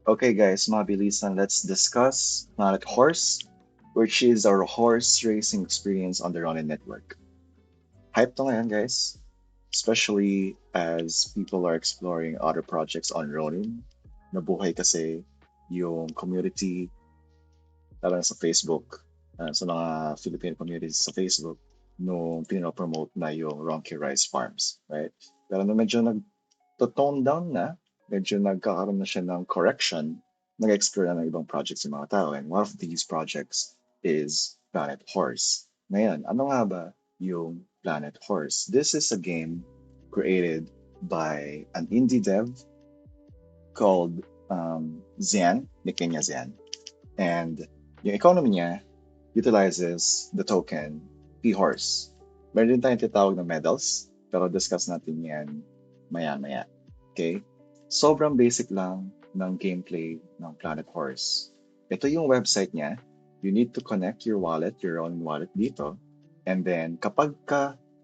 Okay, guys, mabilisan, let's discuss Planet Horse, which is our horse racing experience on the Ronin Network. Hype to ngayon, guys, especially as people are exploring other projects on Ronin. Nabuhay kasi yung community, lalo na sa Facebook, sa mga Filipino communities sa Facebook, nung pinopromote na yung Ronki Rice Farms, right? Pero nung medyo nag-tone down na, medyo nagkakaroon na siya ng correction, nag-explore na ng ibang projects yung mga tao. And one of these projects is Planet Horse. Ngayon, ano nga ba yung Planet Horse? This is a game created by an indie dev called Xian, nickname niya Xian. And yung economy niya utilizes the token P-Horse. Meron din tayong tinatawag na medals, pero discuss natin yan maya-maya. Okay? Sobrang basic lang ng gameplay ng Planet Horse. Ito yung website niya. You need to connect your wallet, your own wallet dito. And then, kapag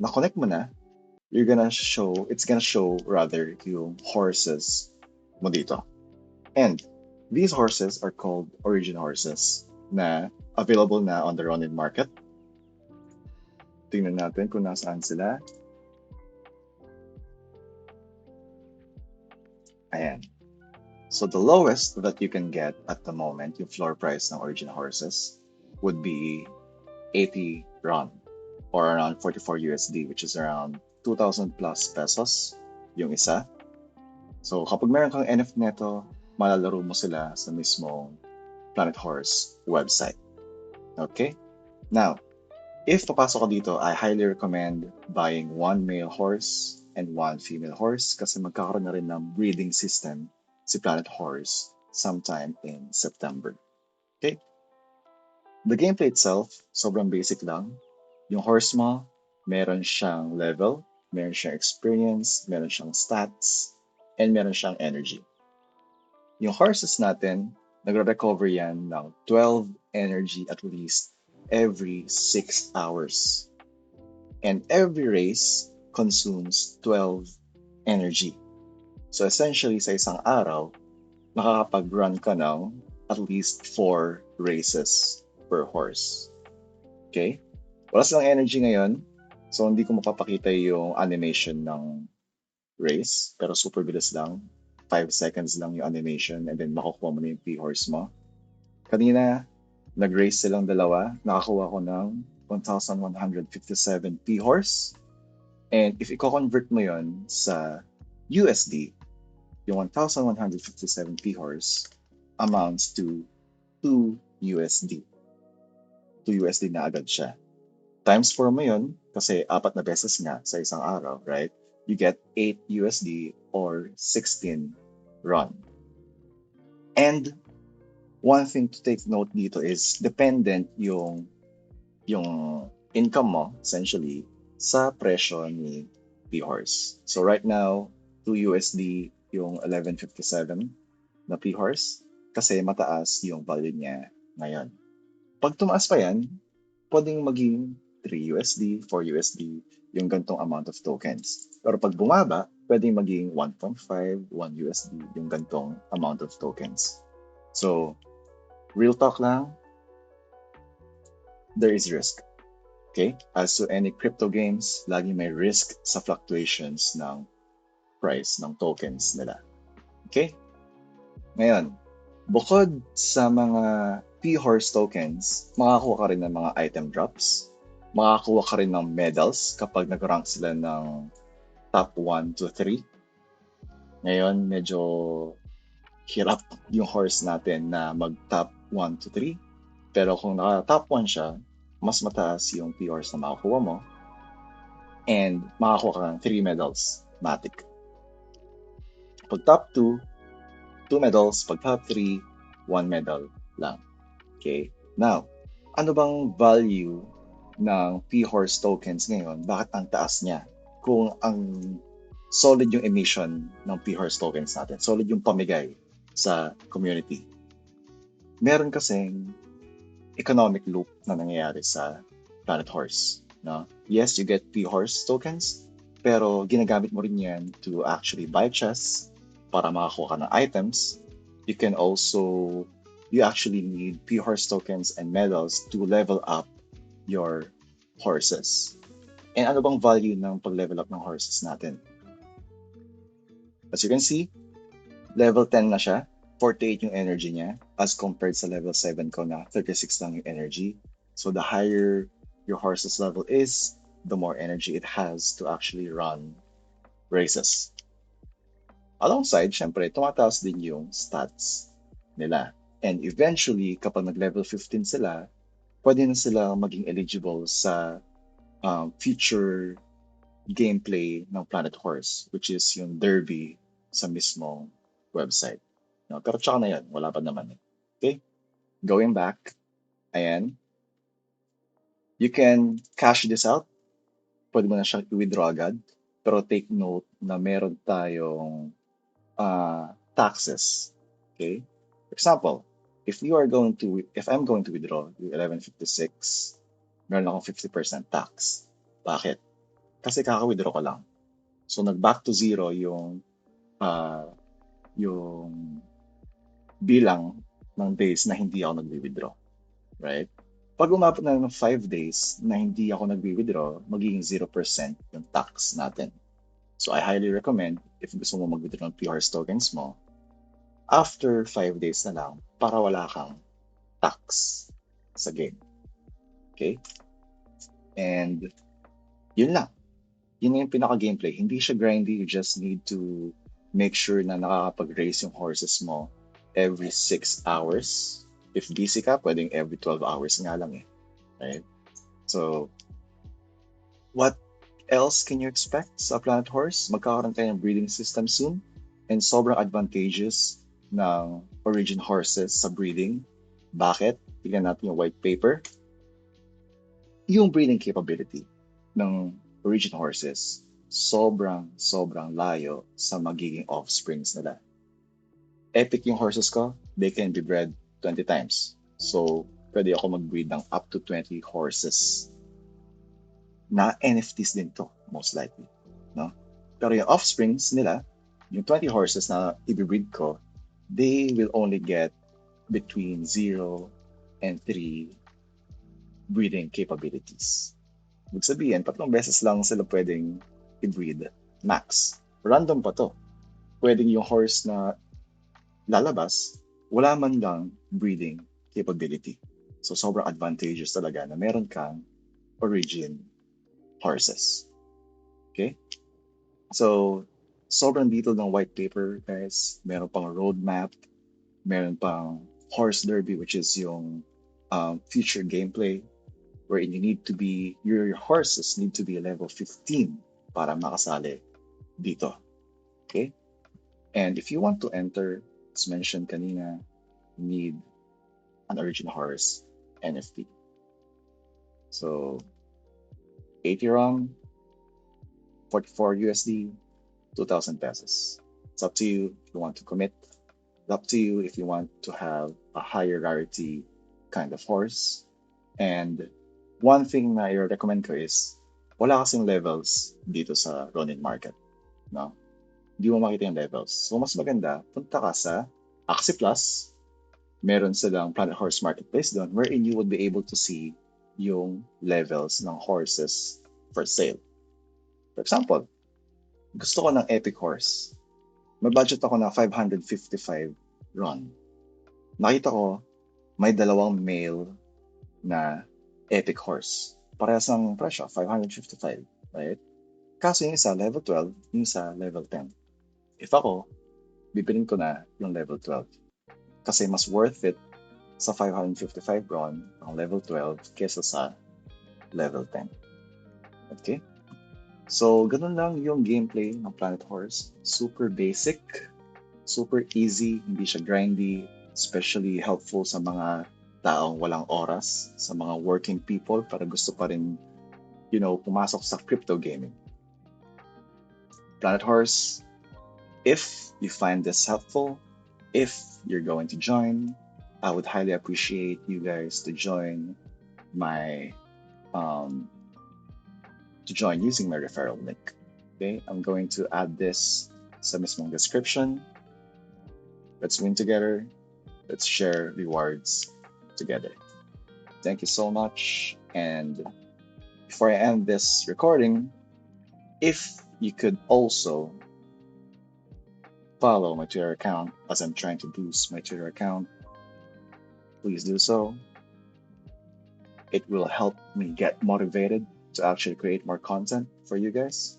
na-connect mo na, it's gonna show rather yung horses mo dito. And these horses are called origin horses na available na on the Ronin market. Tingnan natin kung nasaan sila. Ayan. So the lowest that you can get at the moment, yung floor price ng origin horses, would be 80 RON or around 44 USD, which is around 2,000 plus pesos yung isa. So kapag meron kang NFT neto, malalaro mo sila sa mismong Planet Horse website. Okay? Now, if papasok ka dito, I highly recommend buying one male horse and one female horse kasi magkakaroon na rin ng breeding system si Planet Horse sometime in September. Okay? The gameplay itself, sobrang basic lang. Yung horse mo, meron siyang level, meron siyang experience, meron siyang stats, and meron siyang energy. Yung horses natin, nagre-recover yan ng 12 energy at least every 6 hours. And every race consumes 12 energy. So essentially, sa isang araw, nakakapag-run ka ng at least 4 races per horse. Okay? Wala silang energy ngayon, so hindi ko mapapakita yung animation ng race, pero super bilis lang. 5 seconds lang yung animation and then makukuha mo na yung P-horse mo. Kanina, nag-race silang dalawa. Nakakuha ko ng 1,157 P-horse. And if i-convert mo yon sa USD, yung 1,157 P-horse amounts to 2 USD. 2 USD na agad siya. Times 4 mo yun, kasi 4 na beses nga sa isang araw, right? You get 8 USD or 16 RON. And one thing to take note dito is dependent yung income mo essentially sa presyo ni P-Horse. So right now, 2 USD yung 1157 na P-Horse kasi mataas yung value niya ngayon. Pag tumaas pa yan, pwedeng maging 3 USD, 4 USD yung gantong amount of tokens. Pero pag bumaba, pwedeng maging 1.5, 1 USD yung gantong amount of tokens. So, real talk lang, there is risk. Okay? As to any crypto games, lagi may risk sa fluctuations ng price ng tokens nila. Okay? Ngayon, bukod sa mga P-Horse tokens, makakuha ka rin ng mga item drops, makakuha ka rin ng medals kapag nag-rank sila ng top 1 to 3. Ngayon, medyo hirap yung horse natin na mag-top 1 to 3. Pero kung naka-top 1 siya, mas mataas yung P-Horse na makakuha mo. And makakuha ka ng 3 medals, matic. Pag top 2, 2 medals. Pag top 3, 1 medal lang. Okay? Now, ano bang value ng P-Horse tokens ngayon? Bakit ang taas niya? Kung ang solid yung emission ng P-Horse tokens natin, solid yung pamigay sa community. Meron kasing economic loop na nangyayari sa Planet Horse. No? Yes, you get P-Horse tokens, pero ginagamit mo rin yan to actually buy chests para makakuha ka ng items. You can also, you actually need P-Horse tokens and medals to level up your horses. And ano bang value ng pag-level up ng horses natin? As you can see, level 10 na siya, 48 yung energy niya, as compared sa level 7 ko na 36 lang yung energy. So the higher your horse's level is, the more energy it has to actually run races. Alongside, syempre, tumataas din yung stats nila. And eventually, kapag nag-level 15 sila, pwede na sila maging eligible sa future gameplay ng Planet Horse, which is yung Derby sa mismong website. No, pero tsaka na yan, wala pa naman. Okay? Going back, ayan, you can cash this out. Pwede mo na siyang i-withdraw agad. Pero take note na meron tayong taxes. Okay? For example, if I'm going to withdraw yung 1156, meron akong 50% tax. Bakit? Kasi kaka-withdraw ko lang. So nag-back to zero yung bilang ng days na hindi ako nagwi-withdraw, right? Pag umabot na ng 5 days na hindi ako nagwi-withdraw, magiging 0% yung tax natin. So I highly recommend if gusto mo mag-withdraw ng PRS tokens mo, after 5 days na lang para wala kang tax sa game. Okay? And yun lang. Yun yung pinaka-gameplay. Hindi siya grindy. You just need to make sure na nakakapag-race yung horses mo every 6 hours. If busy ka, pwedeng every 12 hours nga lang eh. Right? So, what else can you expect sa Planet Horse? Magkakaroon tayo ng breeding system soon. And sobrang advantageous ng origin horses sa breeding. Bakit? Tignan natin yung white paper. Yung breeding capability ng origin horses, sobrang layo sa magiging offsprings nila. Epic yung horses ko, they can be bred 20 times. So, pwede ako mag-breed ng up to 20 horses. Na NFTs din to, most likely. No? Pero yung offsprings nila, yung 20 horses na i-breed ko, they will only get between 0 and 3 breeding capabilities. Ibig sabihin, 3 beses lang sila pwedeng i-breed max. Random pa to. Pwedeng yung horse na lalabas, wala man lang breeding capability. So sobrang advantageous talaga na meron kang origin horses. Okay? So, sobrang detailed ng white paper, guys. Meron pang roadmap, meron pang horse derby, which is yung future gameplay, wherein your horses need to be level 15 para makasali dito. Okay? And if you want to enter, as mentioned kanina, you need an origin horse NFT. So, 80 ROM, 44 USD, 2,000 pesos. It's up to you if you want to commit. It's up to you if you want to have a higher rarity kind of horse. And one thing na i-recommend ko is, wala kasing levels dito sa Ronin Market. No? Hindi mo makita yung levels. So, mas maganda, punta ka sa Axie Plus. Meron silang Planet Horse Marketplace doon wherein you would be able to see yung levels ng horses for sale. For example, gusto ko ng epic horse. May budget ako na 555 RON. Nakita ko, may dalawang male na epic horse. Parehas ng presyo, 555, right? Kaso yung isa level 12, yung isa level 10. If ako, bibilin ko na yung level 12. Kasi mas worth it sa 555 RON ang level 12 kesa sa level 10. Okay? So, ganun lang yung gameplay ng Planet Horse. Super basic, super easy, hindi siya grindy, especially helpful sa mga taong walang oras, sa mga working people para gusto pa rin, pumasok sa crypto gaming. Planet Horse, if you find this helpful, if you're going to join, I would highly appreciate you guys to join using my referral link. Okay, I'm going to add this sa mismong description. Let's win together. Let's share rewards together. Thank you so much. And before I end this recording, if you could also follow my Twitter account as I'm trying to boost my Twitter account, please do so. It will help me get motivated to actually create more content for you guys.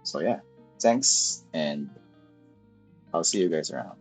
So, yeah, thanks, and I'll see you guys around.